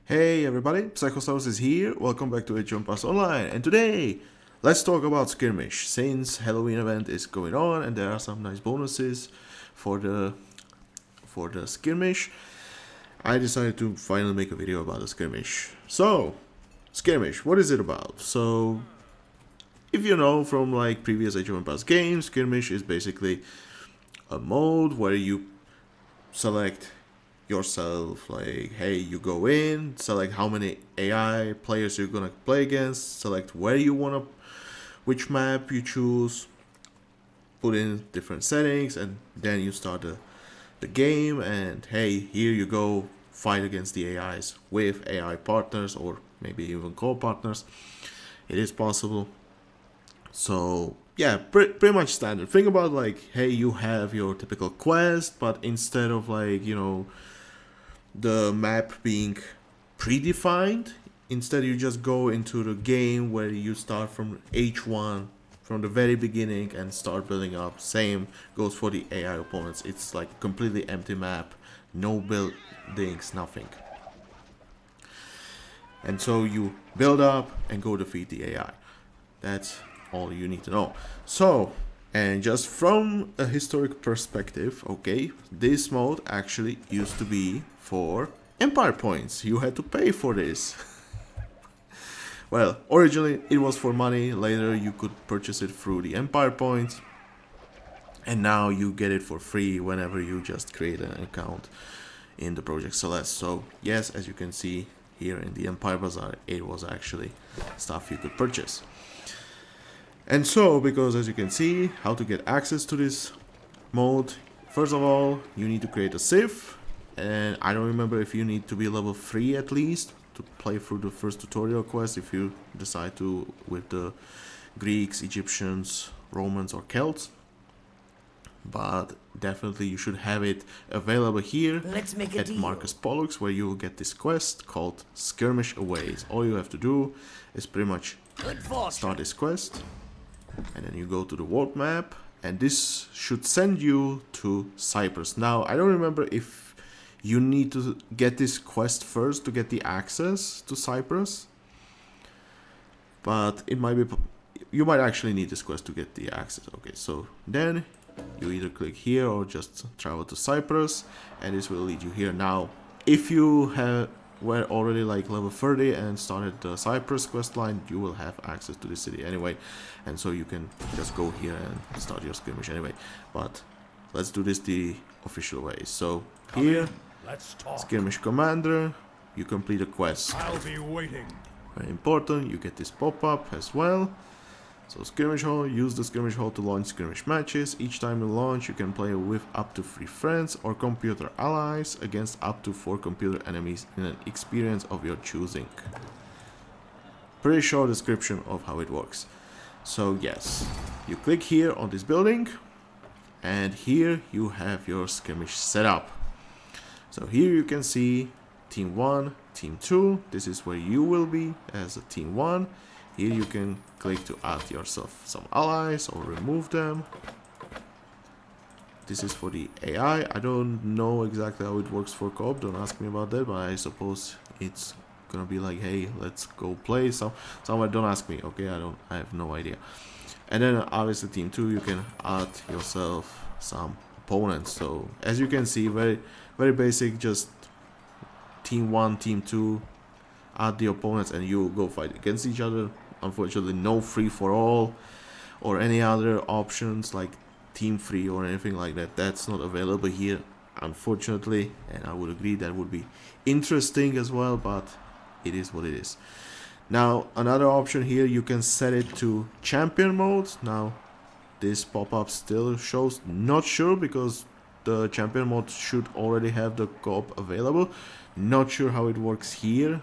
Hey everybody, Psychosaurus is here, welcome back to H1 Pass Online, and today, let's talk about Skirmish, since Halloween event is going on and there are some nice bonuses for the Skirmish. I decided to finally make a video about the Skirmish. So, Skirmish, what is it about? So, if you know from like previous H1 Pass games, Skirmish is basically a mode where you select yourself, like, hey, you go in, select how many AI players you're gonna play against, select where you wanna, which map you choose, put in different settings, and then you start the game, and hey, here you go, fight against the AIs with AI partners or maybe even co-partners. It is possible. So yeah, pretty much standard. Think about like, hey, you have your typical quest, but instead of like, the map being predefined, instead you just go into the game where you start from H1 from the very beginning and start building up. Same goes for the AI opponents. It's like completely empty map, no buildings, nothing. And so you build up and go defeat the AI. That's all you need to know. So, and just from a historic perspective, okay, this mode actually used to be for Empire points. You had to pay for this. Well, originally it was for money, later you could purchase it through the Empire points, and now you get it for free whenever you just create an account in the Project Celeste. So yes, as you can see here in the Empire Bazaar, it was actually stuff you could purchase. And so, because as you can see, how to get access to this mode, first of all, you need to create a Civ, and I don't remember if you need to be level 3 at least to play through the first tutorial quest if you decide to with the Greeks, Egyptians, Romans or Celts. But definitely you should have it available here at Marcus Pollux, where you will get this quest called Skirmish Aways. All you have to do is pretty much start this quest, and then you go to the world map, and this should send you to Cyprus. Now, I don't remember if you need to get this quest first to get the access to Cyprus, but it might be, you might actually need this quest to get the access. Okay, so then you either click here or just travel to Cyprus, and this will lead you here. Now, if you were already like level 30 and started the Cyprus quest line, you will have access to the city anyway, and so you can just go here and start your skirmish anyway. But let's do this the official way. So here, skirmish commander, you complete a quest. I'll be waiting. Very important, you get this pop-up as well. So skirmish hall, use the skirmish hall to launch skirmish matches. Each time you launch, you can play with up to 3 friends or computer allies against up to 4 computer enemies in an experience of your choosing. Pretty short description of how it works. So yes, you click here on this building, and here you have your skirmish setup. So here you can see team 1, team 2, this is where you will be as a team 1. Here you can click to add yourself some allies or remove them. This is for the AI. I don't know exactly how it works for co-op, don't ask me about that, but I suppose it's gonna be like, hey, let's go play somewhere. Don't ask me, okay? I have no idea. And then obviously team 2, you can add yourself some opponents. So as you can see, very basic, just team 1, team 2, add the opponents and you go fight against each other. Unfortunately, no free for all or any other options like team free or anything like that. That's not available here, unfortunately, and I would agree that would be interesting as well, but it is what it is. Now, another option here, you can set it to champion mode. Now, this pop-up still shows not sure, because the champion mode should already have the co-op available. Not sure how it works here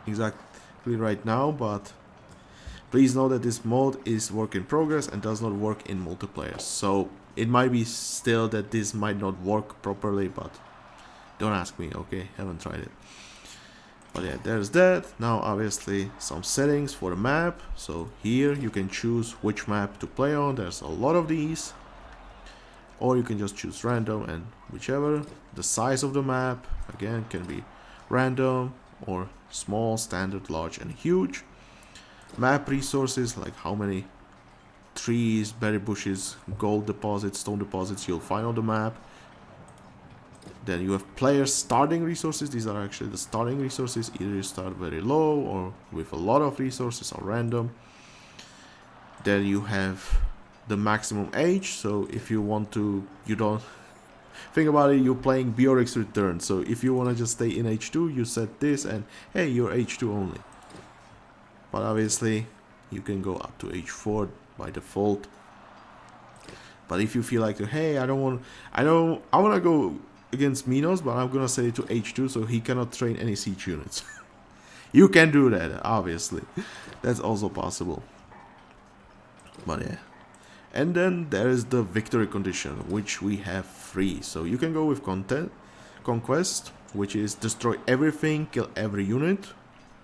exactly right now, but please know that this mode is work in progress and does not work in multiplayer. So it might be still that this might not work properly, but don't ask me, okay? Haven't tried it. But yeah, there's that. Now obviously some settings for the map. So here you can choose which map to play on. There's a lot of these. Or you can just choose random and whichever. The size of the map, again, can be random or small, standard, large, and huge. Map resources, like how many trees, berry bushes, gold deposits, stone deposits you'll find on the map. Then you have player starting resources. These are actually the starting resources. Either you start very low or with a lot of resources or random. Then you have the maximum age. So if you want to, you don't think about it, you're playing Bjork's Return. So if you want to just stay in H2, you set this and hey, you're H2 only. But obviously you can go up to H4 by default. But if you feel like, hey, I want to go against Minos, but I'm gonna set it to H2 so he cannot train any siege units. You can do that, obviously. That's also possible. But yeah. And then there is the victory condition, which we have 3. So you can go with conquest, which is destroy everything, kill every unit.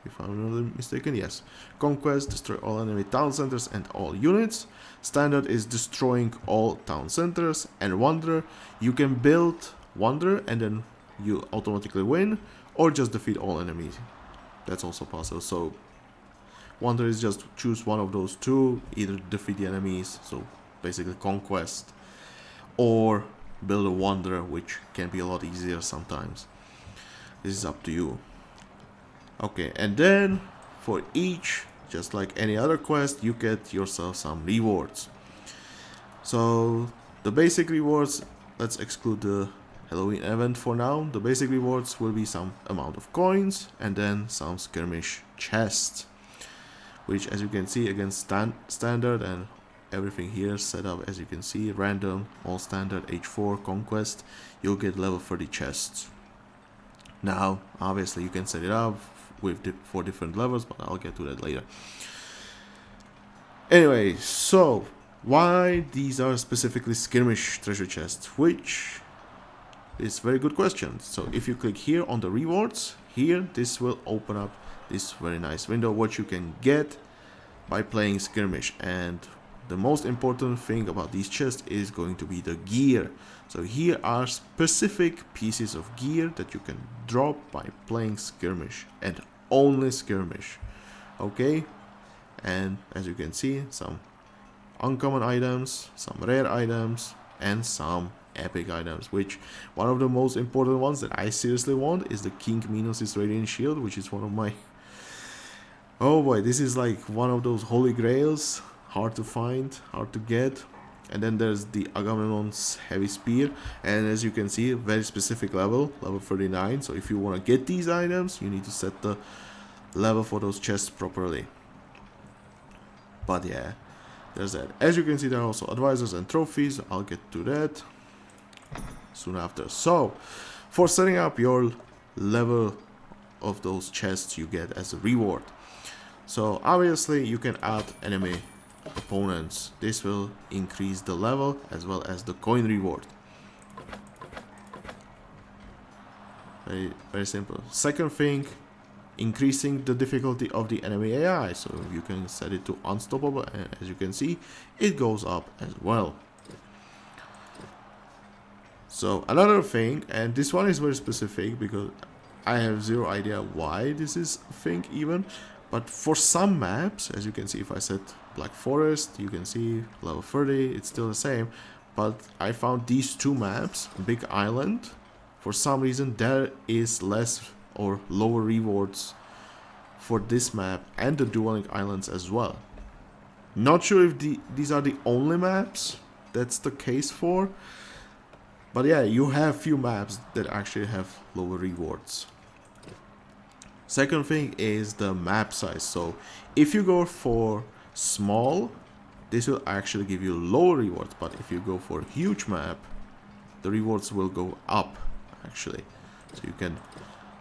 If I'm not mistaken, yes. Conquest, destroy all enemy town centers and all units. Standard is destroying all town centers. And Wanderer, you can build Wanderer and then you automatically win, or just defeat all enemies. That's also possible. So Wanderer is just choose one of those two, either defeat the enemies, so basically conquest, or build a Wanderer, which can be a lot easier sometimes. This is up to you. Okay, and then for each, just like any other quest, you get yourself some rewards. So the basic rewards, let's exclude the Halloween event for now. The basic rewards will be some amount of coins and then some skirmish chests, which, as you can see, against standard and everything here set up, as you can see, random, all standard, H4, conquest, you'll get level 30 chests. Now obviously you can set it up with 4 different levels, but I'll get to that later. Anyway, so why these are specifically skirmish treasure chests, which is a very good question. So if you click here on the rewards, here this will open up this very nice window what you can get by playing skirmish. And the most important thing about these chests is going to be the gear. So here are specific pieces of gear that you can drop by playing skirmish, and only skirmish. Okay, and as you can see, some uncommon items, some rare items, and some epic items, which one of the most important ones that I seriously want is the King Minos' Radiant Shield, which is one of my, oh boy, this is like one of those holy grails, hard to find, hard to get. And then there's the Agamemnon's Heavy Spear, and as you can see, a very specific level 39. So if you want to get these items, you need to set the level for those chests properly. But yeah, there's that. As you can see, there are also advisors and trophies. I'll get to that soon after. So for setting up your level of those chests you get as a reward, so obviously you can add enemy opponents. This will increase the level as well as the coin reward. Very simple. Second thing, increasing the difficulty of the enemy AI, so you can set it to unstoppable, and as you can see, it goes up as well. So another thing, and this one is very specific because I have zero idea why this is a thing even, but for some maps, as you can see, if I set Black Forest, you can see level 30, it's still the same. But I found these two maps, Big Island, for some reason there is less or lower rewards for this map and the Dueling Islands as well. Not sure if these are the only maps that's the case for, but yeah, you have few maps that actually have lower rewards. Second thing is the map size. So if you go for small, this will actually give you lower rewards, but if you go for a huge map, the rewards will go up actually. So you can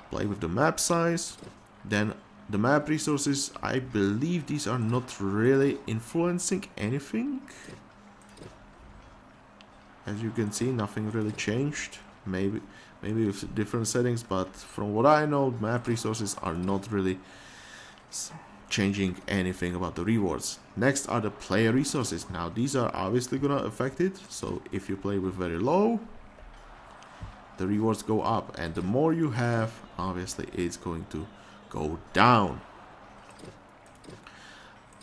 play with the map size. Then the map resources, I believe these are not really influencing anything. As you can see, nothing really changed. Maybe with different settings, but from what I know, map resources are not really changing anything about the rewards. Next are the player resources. Now these are obviously gonna affect it. So if you play with very low, the rewards go up, and the more you have, obviously it's going to go down.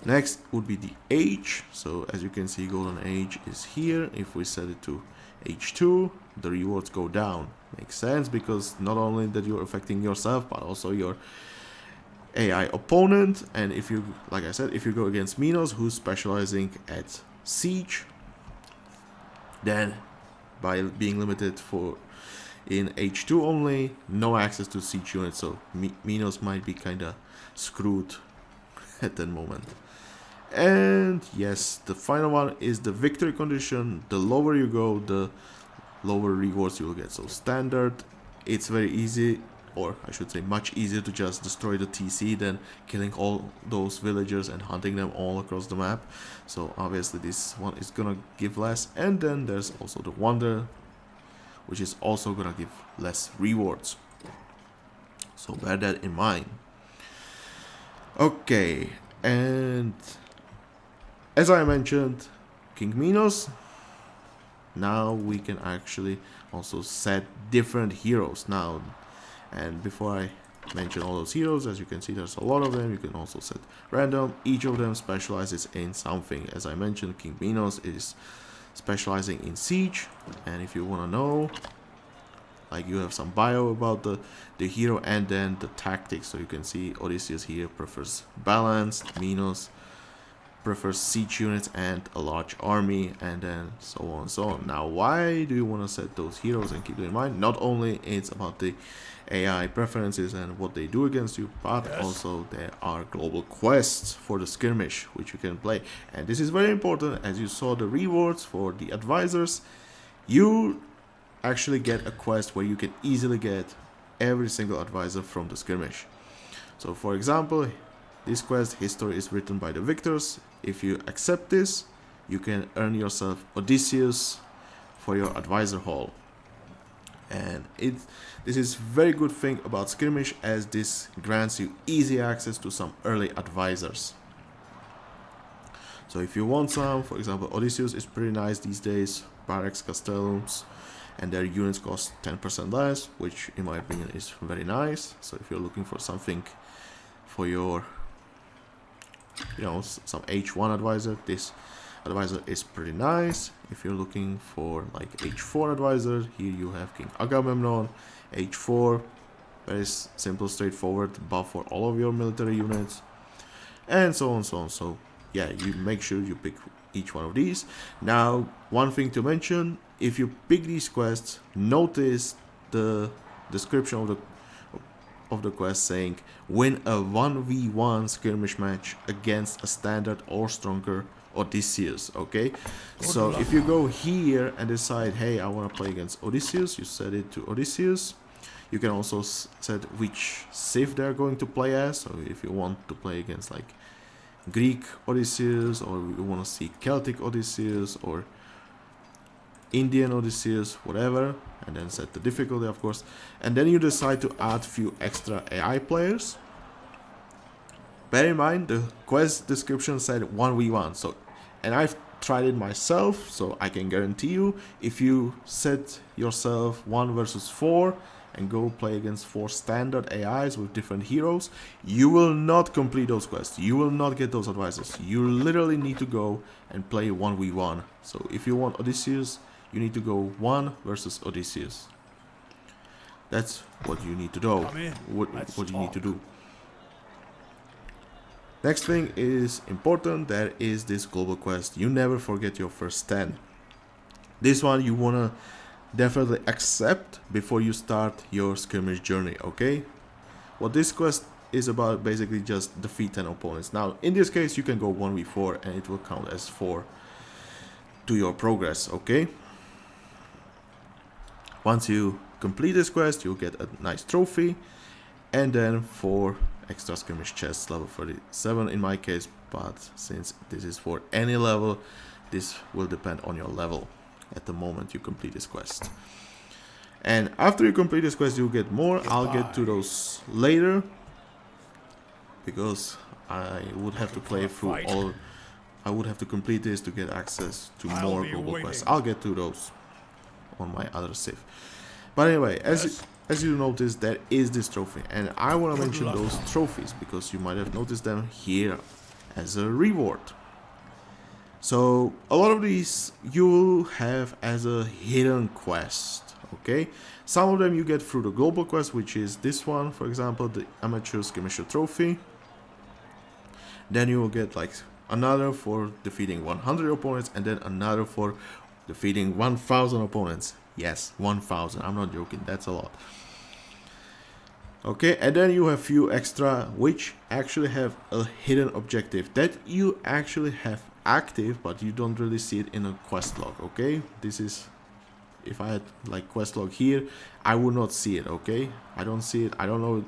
Next would be the age. So as you can see, golden age is here. If we set it to H2, the rewards go down. Makes sense, because not only that you're affecting yourself, but also your AI opponent. And if you, like I said, if you go against Minos, who's specializing at siege, then by being limited in H2 only, no access to siege units, so Minos might be kinda screwed at that moment. And yes, the final one is the victory condition. The lower you go, the lower rewards you will get. So standard, it's very easy, or I should say much easier, to just destroy the TC than killing all those villagers and hunting them all across the map. So obviously this one is gonna give less. And then there's also the wonder, which is also gonna give less rewards. So bear that in mind. Okay, and as I mentioned, King Minos, now we can actually also set different heroes now. And before I mention all those heroes, as you can see, there's a lot of them. You can also set random. Each of them specializes in something. As I mentioned, King Minos is specializing in siege. And if you want to know, like, you have some bio about the hero and then the tactics. So you can see Odysseus here prefers balanced, Minos prefers siege units and a large army, and then so on and so on. Now, why do you want to set those heroes? And keep in mind, not only it's about the AI preferences and what they do against you, but also there are global quests for the skirmish which you can play. And this is very important. As you saw the rewards for the advisors, you actually get a quest where you can easily get every single advisor from the skirmish. So for example, this quest, history is written by the victors. If you accept this, you can earn yourself Odysseus for your advisor hall. And this is very good thing about skirmish, as this grants you easy access to some early advisors. So if you want some, for example, Odysseus is pretty nice these days, barracks, castellums, and their units cost 10% less, which in my opinion is very nice. So if you're looking for something for your, you know, some H1 advisor, this advisor is pretty nice. If you're looking for like H4 advisor, here you have King Agamemnon. H4, very simple, straightforward buff for all of your military units, and so on, so on. So yeah, you make sure you pick each one of these. Now, one thing to mention, if you pick these quests, notice the description of the quest saying win a 1v1 skirmish match against a standard or stronger Odysseus. Okay, so if you go here and decide, hey, I want to play against Odysseus, you set it to Odysseus. You can also set which civ they're going to play as. So if you want to play against like Greek Odysseus, or you want to see Celtic Odysseus, or Indian Odysseus, whatever, and then set the difficulty, of course, and then you decide to add few extra AI players. Bear in mind, the quest description said 1v1, so, and I've tried it myself, so I can guarantee you, if you set yourself 1 versus 4 and go play against 4 standard AIs with different heroes, you will not complete those quests. You will not get those advisors. You literally need to go and play 1v1. So if you want Odysseus, you need to go 1 versus Odysseus. That's what you need to do. What you need to do. Next thing is important. There is this global quest. You never forget your first stand. This one you wanna definitely accept before you start your skirmish journey. Okay. What this quest is about, basically just defeat 10 opponents. Now in this case you can go 1v4 and it will count as 4 to your progress. Okay. Once you complete this quest, you'll get a nice trophy, and then 4 extra skirmish chests, level 37 in my case, but since this is for any level, this will depend on your level at the moment you complete this quest. And after you complete this quest, you'll get more. I'll get to those later, because I would have to play through all. I would have to complete this to get access to more global quests. I'll get to those on my other save. But anyway, as you notice, there is this trophy, and I want to mention those trophies because you might have noticed them here as a reward. So a lot of these you have as a hidden quest, okay? Some of them you get through the global quest, which is this one, for example, the amateur skirmisher trophy. Then you will get like another for defeating 100 opponents, and then another for defeating 1000 opponents. Yes, 1000, I'm not joking, that's a lot. Okay, and then you have few extra which actually have a hidden objective that you actually have active, but you don't really see it in a quest log. Okay, this is, if I had like quest log here, I would not see it. Okay, I don't see it, I don't know,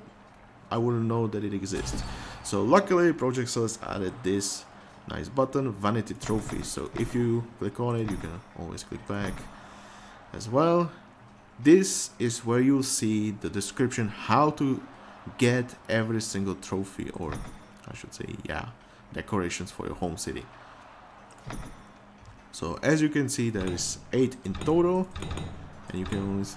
I wouldn't know that it exists. So luckily Project Celeste added this nice button, vanity trophy. So if you click on it, you can always click back as well. This is where you'll see the description how to get every single trophy, or I should say, yeah, decorations for your home city. So as you can see, there is 8 in total, and you can always,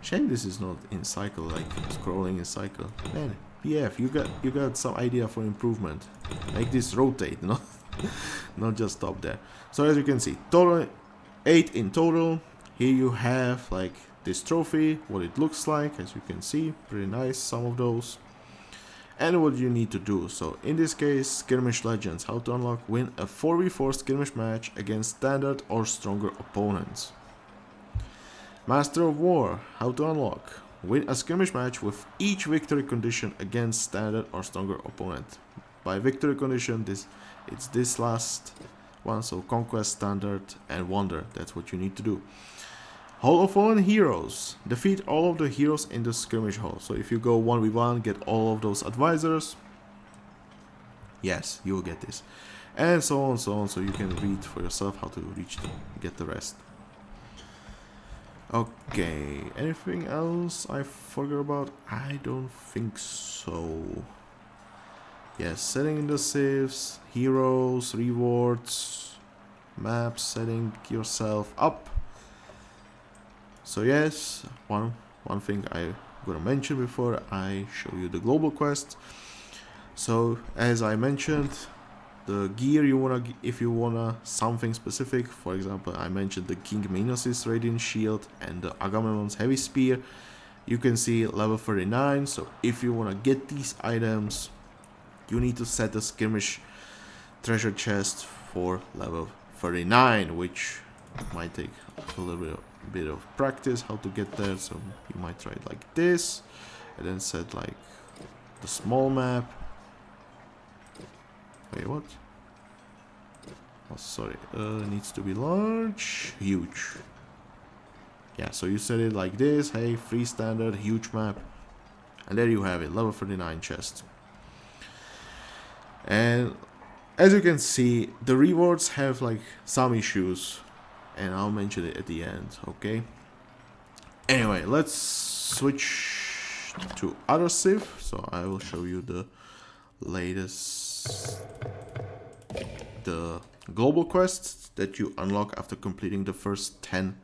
shame this is not in cycle, like scrolling in cycle. Man, PF, you got some idea for improvement. Make this rotate, not just stop there. So as you can see, total 8 in total. Here you have like this trophy, what it looks like, as you can see, pretty nice, some of those. And what you need to do. So in this case, Skirmish Legends, how to unlock, win a 4v4 skirmish match against standard or stronger opponents. Master of War, how to unlock, win a skirmish match with each victory condition against standard or stronger opponent. By victory condition, it's this last one, so Conquest, Standard and Wonder, that's what you need to do. Hall of Fallen Heroes. Defeat all of the heroes in the skirmish hall. So if you go 1v1, get all of those advisors. Yes, you will get this. And so on, so on. So you can read for yourself how to get the rest. Okay, anything else I forgot about? I don't think so. Yes, setting in the saves, heroes, rewards, maps, setting yourself up. So yes, one thing I gonna mention before I show you the global quest. So as I mentioned, the gear you wanna, if you wanna something specific, for example, I mentioned the King Minos' Radiant Shield and the Agamemnon's Heavy Spear. You can see level 39. So if you wanna get these items, you need to set the skirmish treasure chest for level 39, which might take a little bit of practice how to get there. So you might try it like this, and then set like the small map. Wait, what? Oh, sorry. Needs to be large, huge. Yeah, so you set it like this. Hey, free standard, huge map, and there you have it, level 39 chest. And as you can see, the rewards have like some issues, and I'll mention it at the end, okay? Anyway, let's switch to other Civ. So I will show you the latest, the global quests that you unlock after completing the first 10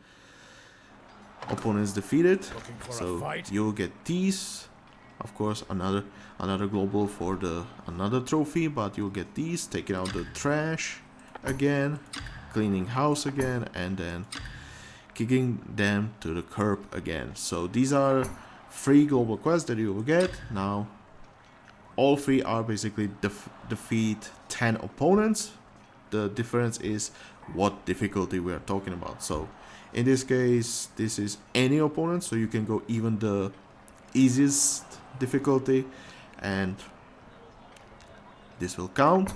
opponents defeated. So you'll get these, of course, another global for the another trophy, but you'll get these, taking out the trash again, cleaning house again, and then kicking them to the curb again. So these are 3 global quests that you will get. Now all 3 are basically defeat 10 opponents. The difference is what difficulty we are talking about. So in this case, this is any opponent, so you can go even the easiest difficulty and this will count.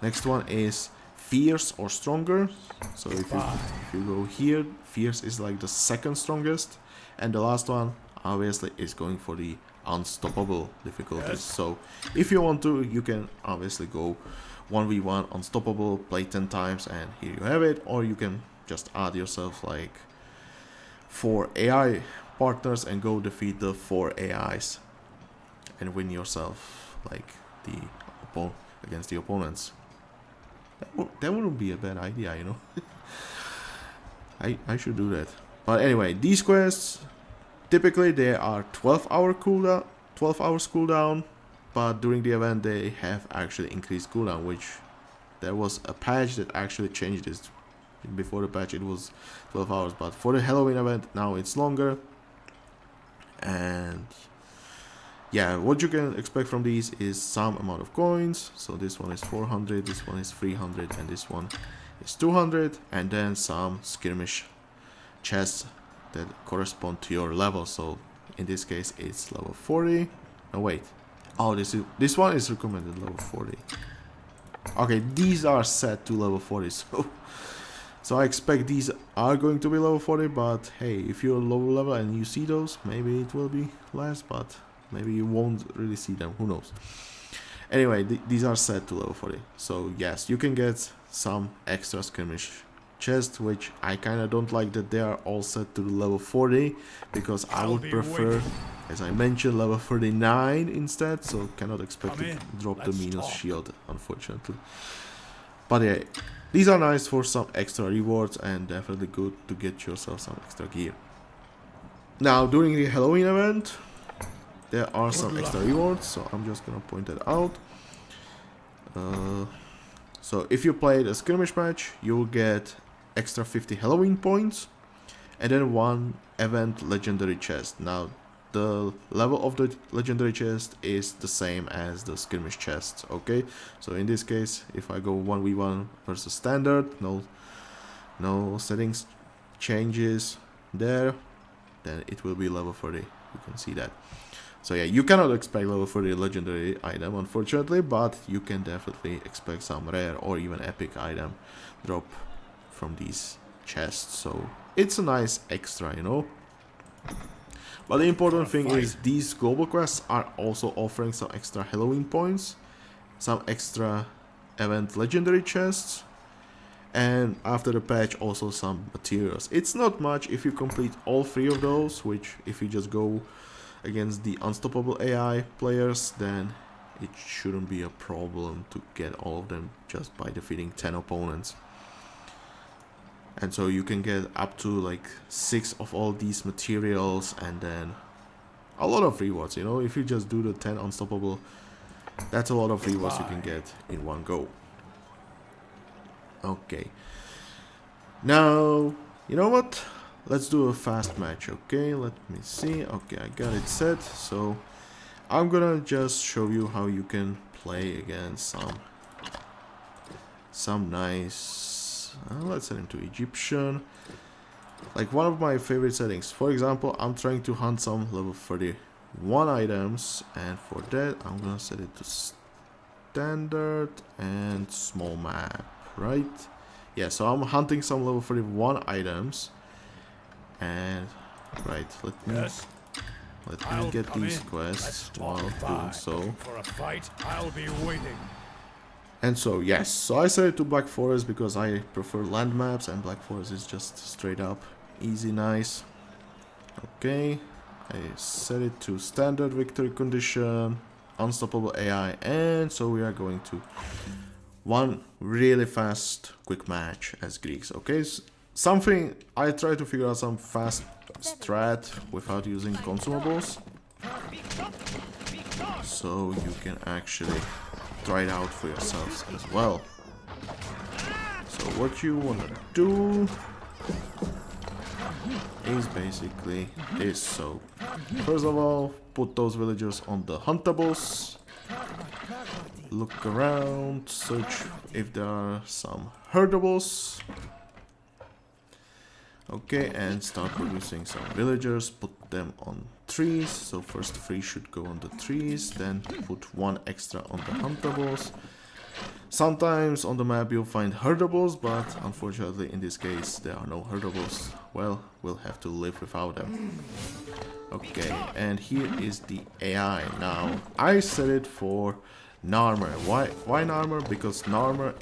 Next one is fierce or stronger. So if you go here, fierce is like the second strongest, and the last one obviously is going for the unstoppable difficulties. Yes. So if you want to, you can obviously go 1v1 unstoppable, play 10 times, and here you have it. Or you can just add yourself like 4 AI partners and go defeat the 4 AIs and win yourself like the against the opponents. That wouldn't be a bad idea, I should do that. But anyway, these quests, Typically they are 12 hours cooldown, but during the event they have actually increased cooldown, which there was a patch that actually changed this. Before the patch it was 12 hours, but for the Halloween event now it's longer. And yeah, what you can expect from these is some amount of coins. So this one is 400, this one is 300, and this one is 200, and then some skirmish chests that correspond to your level. So in this case it's level 40. No, wait, oh, this one is recommended level 40. Okay, these are set to level 40, so I expect these are going to be level 40, but hey, if you're low level and you see those, maybe it will be less, but maybe you won't really see them, who knows. Anyway, these are set to level 40, so yes, you can get some extra skirmish chests, which I kind of don't like that they are all set to level 40, because I would prefer, as I mentioned, level 39 instead, so cannot expect to drop the minus shield, unfortunately. But yeah, these are nice for some extra rewards and definitely good to get yourself some extra gear. Now, during the Halloween event, there are some extra rewards, so I'm just gonna point that out. So if you played a skirmish match, you will get extra 50 Halloween points, and then one event legendary chest. Now, the level of the legendary chest is the same as the skirmish chest, okay? So in this case, if I go 1v1 versus standard, no settings changes there, then it will be level 30. You can see that. So yeah, you cannot expect level 30 legendary item, unfortunately, but you can definitely expect some rare or even epic item drop from these chests. So it's a nice extra, you know. But the important thing is these global quests are also offering some extra Halloween points, some extra event legendary chests, and after the patch also some materials. It's not much if you complete all three of those, which if you just go against the unstoppable AI players, then it shouldn't be a problem to get all of them just by defeating 10 opponents. And so you can get up to like 6 of all these materials, and then a lot of rewards, you know. If you just do the 10 unstoppable, that's a lot of rewards you can get in one go. Okay, now you know what, let's do a fast match. Okay, let me see. Okay, I got it set, so I'm gonna just show you how you can play against some nice let's set into Egyptian, like one of my favorite settings. For example, I'm trying to hunt some level 31 items, and for that I'm gonna set it to standard and small map, right? Yeah, so I'm hunting some level 31 items, and right, let me get these quests while doing so. For a fight, I'll be waiting. And so yes, so I set it to Black Forest because I prefer land maps, and Black Forest is just straight up easy, nice. Okay, I set it to standard victory condition, unstoppable AI, and so we are going to one really fast quick match as Greeks. Okay, something I try to figure out, some fast strat without using consumables, so you can actually try it out for yourselves as well. So what you want to do is basically this. So first of all, put those villagers on the huntables, look around, search if there are some herdables. Okay, and start producing some villagers, put them on trees. So first 3 should go on the trees, then put 1 extra on the huntables. Sometimes on the map you'll find herdables, but unfortunately in this case there are no herdables. Well, we'll have to live without them. Okay, and here is the AI. Now, I set it for Narmer. Why Narmer? Because Narmer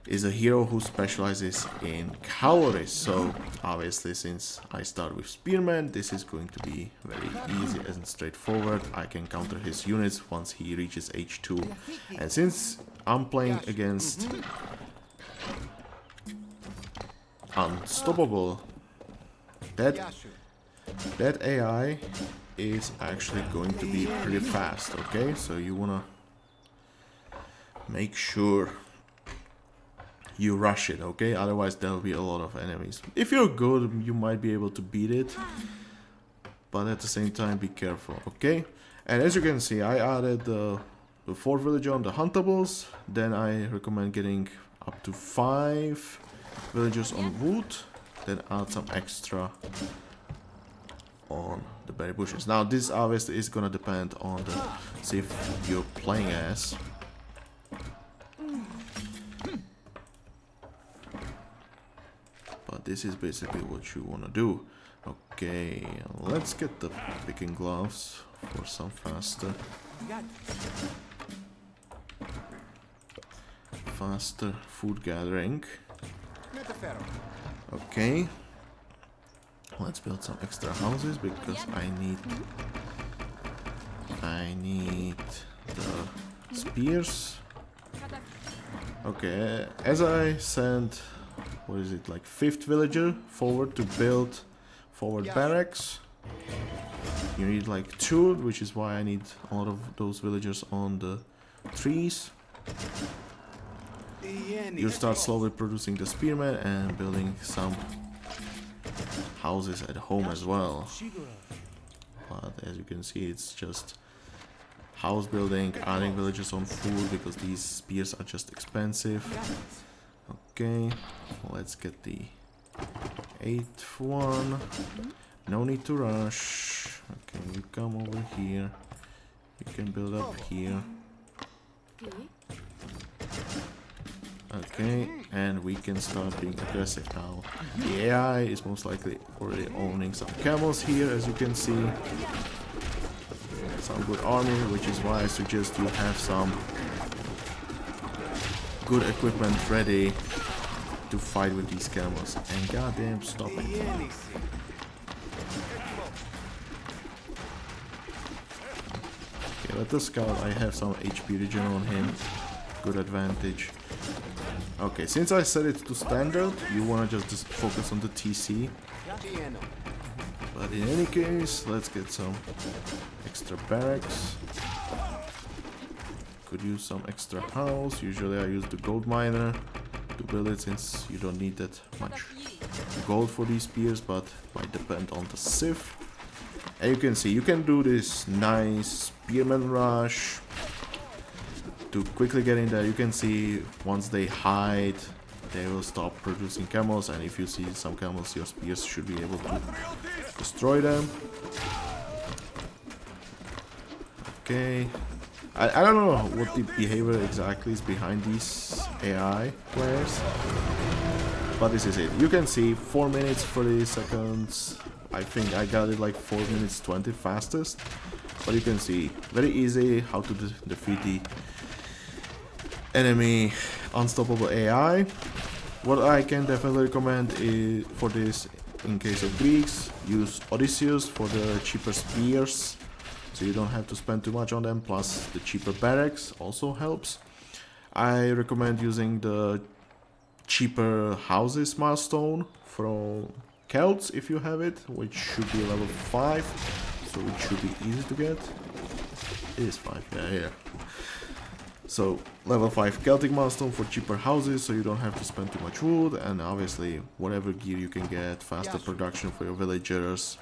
is a hero who specializes in cavalry. So obviously, since I start with spearmen, this is going to be very easy and straightforward. I can counter his units once he reaches H2. And since I'm playing against unstoppable, that that AI is actually going to be pretty fast, okay? So you wanna make sure you rush it, okay? Otherwise there will be a lot of enemies. If you're good, you might be able to beat it, but at the same time be careful, okay? And as you can see, I added the 4th villager on the huntables. Then I recommend getting up to 5 villagers on wood, then add some extra on the berry bushes. Now this obviously is gonna depend on the civ you're playing as. But this is basically what you wanna do. Okay, let's get the picking gloves for some faster food gathering. Okay, let's build some extra houses because I need the spears. Okay, as I sent, what is it, like 5th villager forward to build forward barracks, you need like 2, which is why I need a lot of those villagers on the trees. You start slowly producing the spearmen and building some houses at home as well. But as you can see, it's just house building, adding villagers on food because these spears are just expensive. Okay, let's get the 8th one. No need to rush. Okay, you come over here. You can build up here. Okay, and we can start being aggressive now. The AI is most likely already owning some camels here, as you can see. Some good army, which is why I suggest you have some good equipment ready to fight with these camels. And goddamn, stop it. Okay, let the scout. I have some HP regen on him. Good advantage. Okay, since I set it to standard, you wanna just focus on the TC. But in any case, let's get some extra barracks. Could use some extra house. Usually I use the gold miner to build it since you don't need that much gold for these spears, but might depend on the civ. And you can see, you can do this nice spearman rush to quickly get in there. You can see once they hide, they will stop producing camels, and if you see some camels, your spears should be able to destroy them. Okay, I don't know what the behavior exactly is behind these AI players, but this is it. You can see 4 minutes 30 seconds. I think I got it like 4 minutes 20 fastest, but you can see very easy how to defeat the enemy unstoppable AI. What I can definitely recommend is for this, in case of Greeks, use Odysseus for the cheaper spears, so you don't have to spend too much on them, plus the cheaper barracks also helps. I recommend using the cheaper houses milestone from Celts if you have it, which should be level 5, so it should be easy to get. It is 5, yeah. So level 5 Celtic milestone for cheaper houses, so you don't have to spend too much wood, and obviously whatever gear you can get, faster production for your villagers,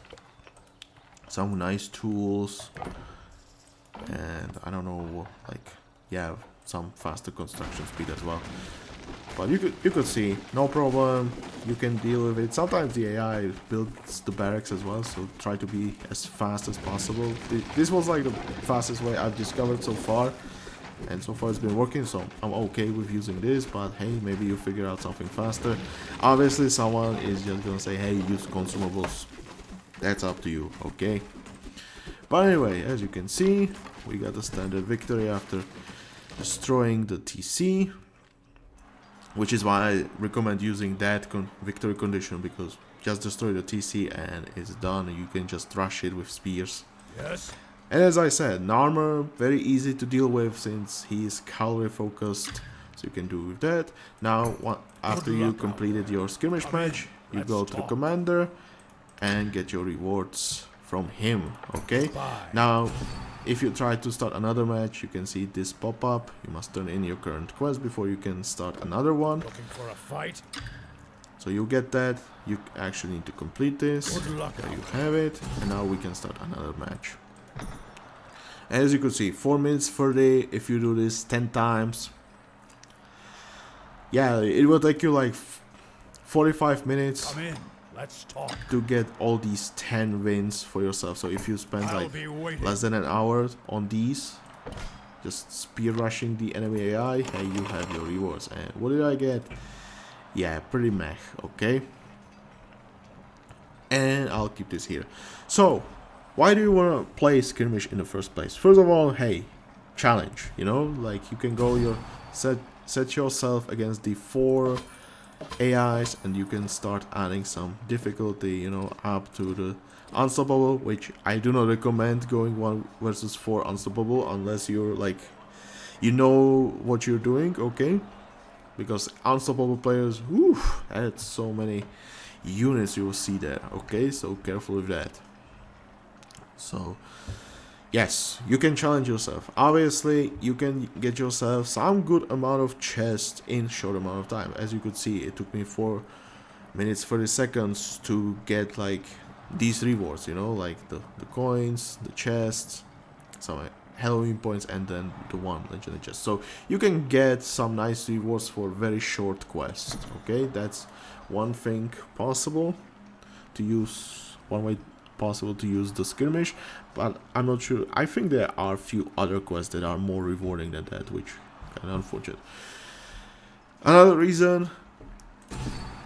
some nice tools, and I don't know, like, yeah, some faster construction speed as well. But you could see, no problem, you can deal with it. Sometimes the AI builds the barracks as well, so try to be as fast as possible. This was like the fastest way I've discovered so far, and so far it's been working, so I'm okay with using this. But hey, maybe you figure out something faster. Obviously someone is just gonna say, hey, use consumables. That's up to you, okay? But anyway, as you can see, we got the standard victory after destroying the TC, which is why I recommend using that victory condition, because just destroy the TC and it's done. You can just rush it with spears. Yes. And as I said, Narmer, very easy to deal with since he is cavalry focused, so you can do with that. Now, after you completed your skirmish match, you go to the commander, and get your rewards from him. Okay, Bye. now if you try to start another match, you can see this pop up. You must turn in your current quest before you can start another one. Looking for a fight? So you get that. You actually need to complete this. Good luck. There you have it. And now we can start another match. As you can see, 4 minutes per day. If you do this 10 times, yeah, it will take you like 45 minutes Come in. Let's talk. to get all these 10 wins for yourself. So if you spend I'll like be waiting. less than an hour on these, just spear rushing the enemy AI, hey, you have your rewards. And what did I get? Yeah, pretty meh, okay. And I'll keep this here. So why do you want to play Skirmish in the first place? First of all, hey, challenge, you know, like you can go your set yourself against the 4 AIs and you can start adding some difficulty, you know, up to the unstoppable, which I do not recommend going 1 versus 4 unstoppable unless you're like, you know what you're doing, okay? Because unstoppable players, whew, that's so many units you will see there, okay? So careful with that. So yes, you can challenge yourself. Obviously, you can get yourself some good amount of chests in short amount of time. As you could see, it took me 4 minutes 30 seconds to get like these rewards, you know, like the coins, the chests, some Halloween points, and then the 1 legendary chest. So you can get some nice rewards for very short quests, okay? That's one thing possible to use, one way possible to use the skirmish, but I'm not sure. I think there are a few other quests that are more rewarding than that, which is kind of unfortunate. Another reason,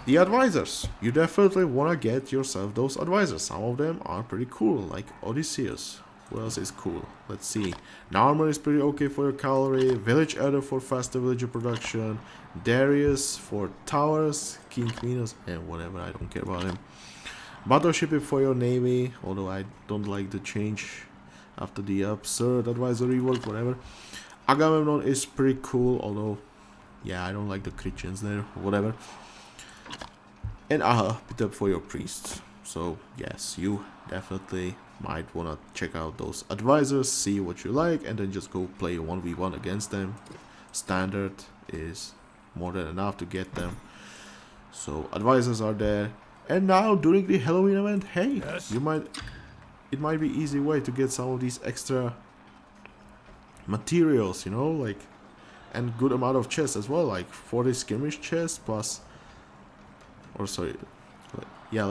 the advisors. You definitely want to get yourself those advisors. Some of them are pretty cool, like Odysseus. What else is cool? Let's see. Narmer is pretty okay for your cavalry. Village Elder for faster villager production. Darius for towers. King Minos and whatever, I don't care about him. Battleship for your navy, although I don't like the change after the absurd advisory work, whatever. Agamemnon is pretty cool, although, yeah, I don't like the Christians there, whatever. And Ahab for your priests. So, yes, you definitely might want to check out those advisors, see what you like, and then just go play 1v1 against them. Standard is more than enough to get them. So, advisors are there. And now during the Halloween event, hey, Yes. it might be easy way to get some of these extra materials, you know, like, and good amount of chests as well, like 40 skirmish chests plus, or sorry, yeah,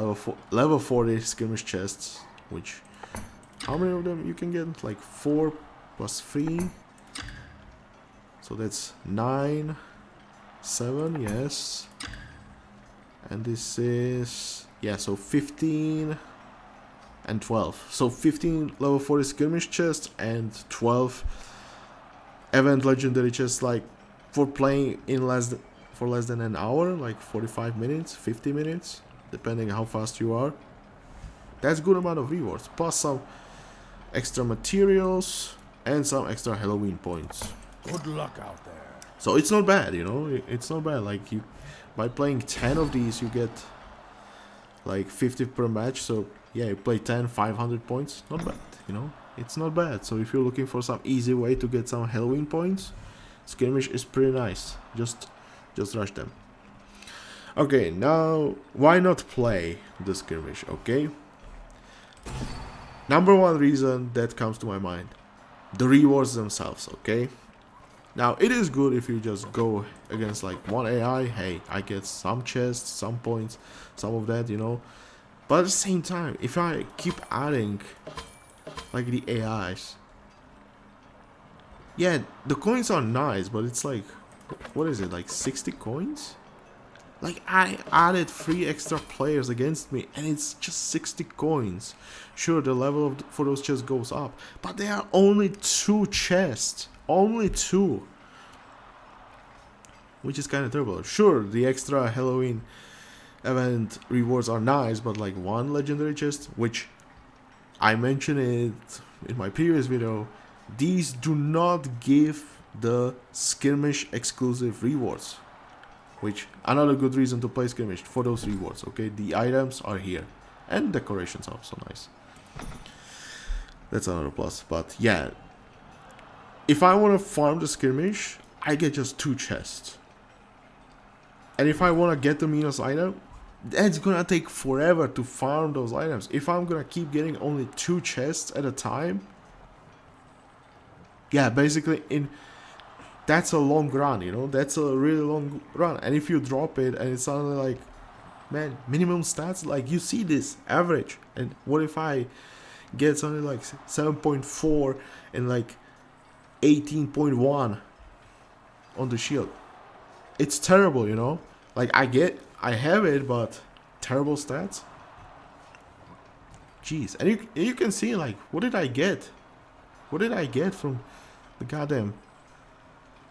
level 40 skirmish chests, which, how many of them you can get? Like 4 plus 3, so that's 9, 7, yes. And this is, yeah, so 15 and 12. So 15 level 40 skirmish chests and 12 event legendary chests, like for playing in less than an hour, like 45 minutes, 50 minutes, depending how fast you are. That's good amount of rewards, plus some extra materials and some extra Halloween points. Good luck out there. So it's not bad, you know, it's not bad. Like, you, by playing 10 of these, you get like 50 per match. So yeah, you play 10, 500 points, not bad, you know, it's not bad. So if you're looking for some easy way to get some Halloween points, Skirmish is pretty nice. Just rush them. Okay, now why not play the Skirmish? Okay, number one reason that comes to my mind, the rewards themselves. Okay, now it is good if you just go against like one AI, hey, I get some chests, some points, some of that, you know. But at the same time, if I keep adding like the AIs, yeah, the coins are nice, but it's like, what is it, like 60 coins? Like, I added 3 extra players against me and it's just 60 coins. Sure, the level for those chests goes up, but there are only 2 chests. Only 2. Which is kind of terrible. Sure, the extra Halloween event rewards are nice, but like 1 legendary chest, which I mentioned it in my previous video, these do not give the Skirmish exclusive rewards. Which, another good reason to play Skirmish, for those rewards, okay? The items are here. And decorations are also nice. That's another plus. But yeah, if I want to farm the skirmish, I get just 2 chests. And if I want to get the Minos item, that's gonna take forever to farm those items. If I'm gonna keep getting only 2 chests at a time, yeah, basically that's a long run, you know, that's a really long run. And if you drop it and it's only like, man, minimum stats, like you see this average, and what if I get something like 7.4 and like 18.1 on the shield? It's terrible, you know, like I have it, but terrible stats. Jeez. And you can see, like, what did I get from the goddamn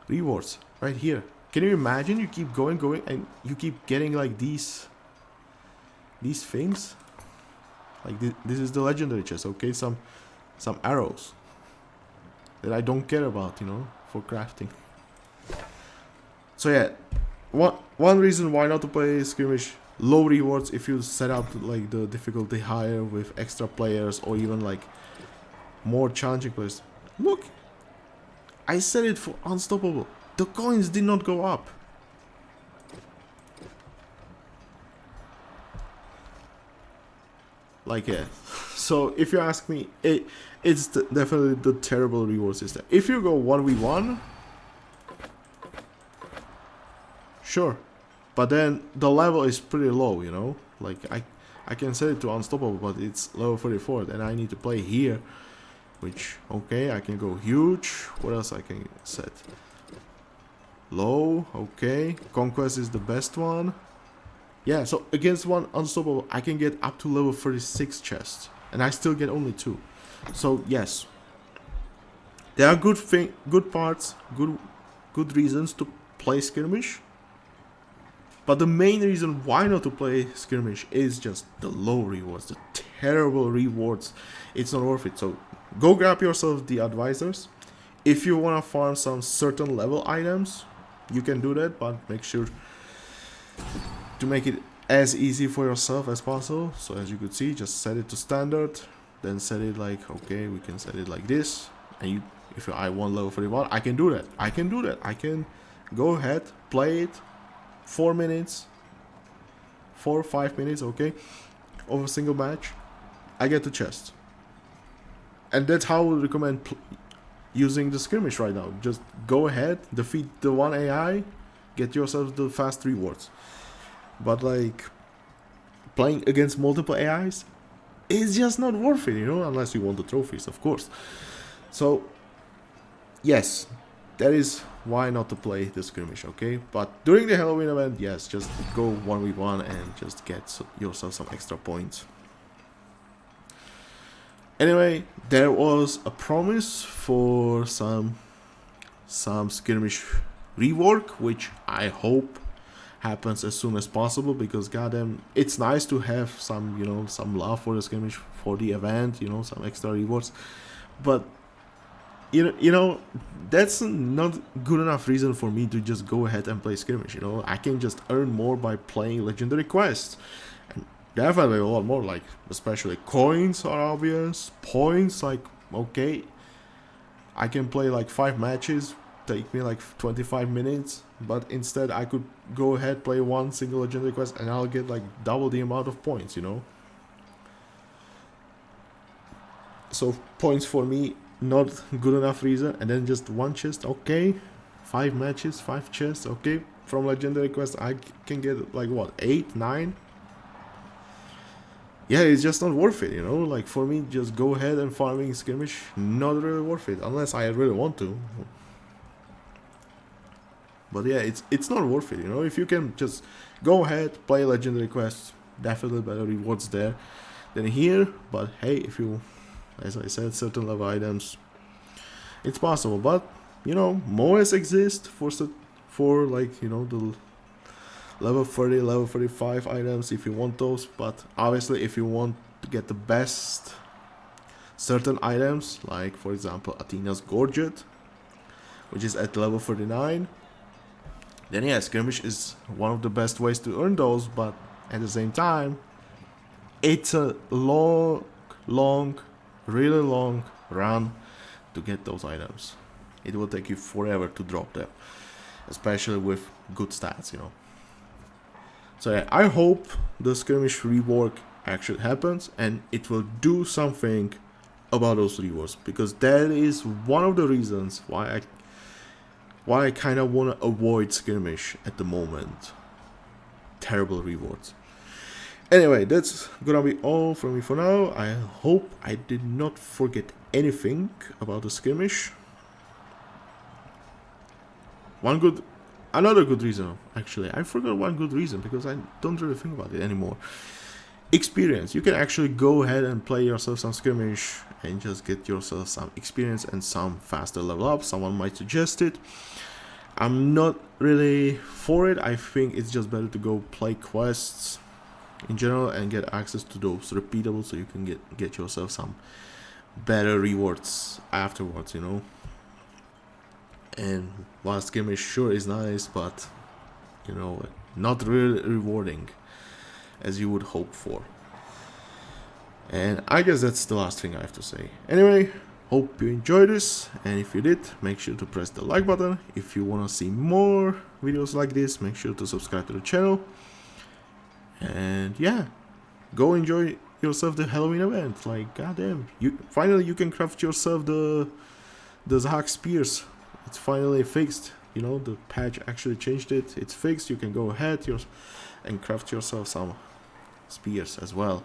rewards right here? Can you imagine? You keep going, and you keep getting like these things. Like this is the legendary chest, okay? Some arrows that I don't care about, you know, for crafting. So yeah, one reason why not to play skirmish: low rewards. If you set up like the difficulty higher with extra players or even like more challenging players. Look, I set it for unstoppable. The coins did not go up. Like, yeah. So if you ask me, it's definitely the terrible reward system. If you go 1v1, sure, but then the level is pretty low, you know. Like I can set it to unstoppable, but it's level 34, and I need to play here. Which, okay, I can go huge. What else I can set? Low, okay. Conquest is the best one. Yeah, so against one unstoppable, I can get up to level 36 chests. And I still get only 2. So, yes. There are good parts, good reasons to play skirmish. But the main reason why not to play skirmish is just the low rewards, the terrible rewards. It's not worth it. So go grab yourself the advisors. If you want to farm some certain level items, you can do that, but make sure to make it as easy for yourself as possible. So as you could see, just set it to standard, then set it like, okay, we can set it like this. And if I want level 31, I can do that. I can go ahead, play it 4 minutes, 4 or 5 minutes, okay, of a single match. I get the chest. And that's how I would recommend using the skirmish right now. Just go ahead, defeat the one AI, get yourself the fast rewards. But like, playing against multiple AIs is just not worth it, you know, unless you want the trophies, of course. So, yes, that is why not to play the skirmish, okay? But during the Halloween event, yes, just go 1v1 and just get yourself some extra points. Anyway, there was a promise for some skirmish rework, which I hope happens as soon as possible, because goddamn, it's nice to have some, you know, some love for the skirmish, for the event, you know, some extra rewards. But you know, that's not good enough reason for me to just go ahead and play skirmish. You know, I can just earn more by playing legendary quests. And definitely a lot more, like, especially coins are obvious. Points, like, okay, I can play like 5 matches, take me like 25 minutes, but instead I could go ahead, play one single legendary quest, and I'll get like double the amount of points, you know. So points for me, not good enough reason. And then just one chest, okay, 5 matches, 5 chests, okay. From legendary quest I can get like what, 8, 9. Yeah, it's just not worth it, you know. Like, for me, just go ahead and farming skirmish, not really worth it, unless I really want to. But yeah, it's not worth it, you know. If you can just go ahead, play legendary quests, definitely better rewards there than here. But hey, if you, as I said, certain level items, it's possible. But you know, MOAs exist for like, you know, the level 30, level 35 items if you want those. But obviously, if you want to get the best certain items, like for example Athena's Gorget, which is at level 39, then yeah, skirmish is one of the best ways to earn those. But at the same time, it's a really long run to get those items. It will take you forever to drop them, especially with good stats, you know. So yeah, I hope the skirmish rework actually happens and it will do something about those rewards, because that is one of the reasons why I kind of want to avoid skirmish at the moment. Terrible rewards. Anyway, that's gonna be all from me for now. I hope I did not forget anything about the skirmish. Another good reason, actually. I forgot one good reason because I don't really think about it anymore. Experience. You can actually go ahead and play yourself some skirmish and just get yourself some experience and some faster level up. Someone might suggest it. I'm not really for it. I think it's just better to go play quests in general and get access to those repeatable, so you can get yourself some better rewards afterwards, you know. And while skirmish sure is nice, but you know, not really rewarding as you would hope for. And I guess that's the last thing I have to say. Anyway, hope you enjoyed this, and if you did, make sure to press the like button. If you want to see more videos like this, make sure to subscribe to the channel. And yeah, go enjoy yourself the Halloween event. Like, goddamn, you can craft yourself the Zahak spears. It's finally fixed. You know, the patch actually changed it. It's fixed. You can go ahead and craft yourself some spears as well.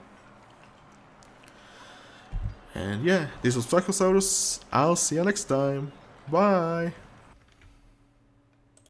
And yeah, this was Psychosaurus. I'll see you next time. Bye.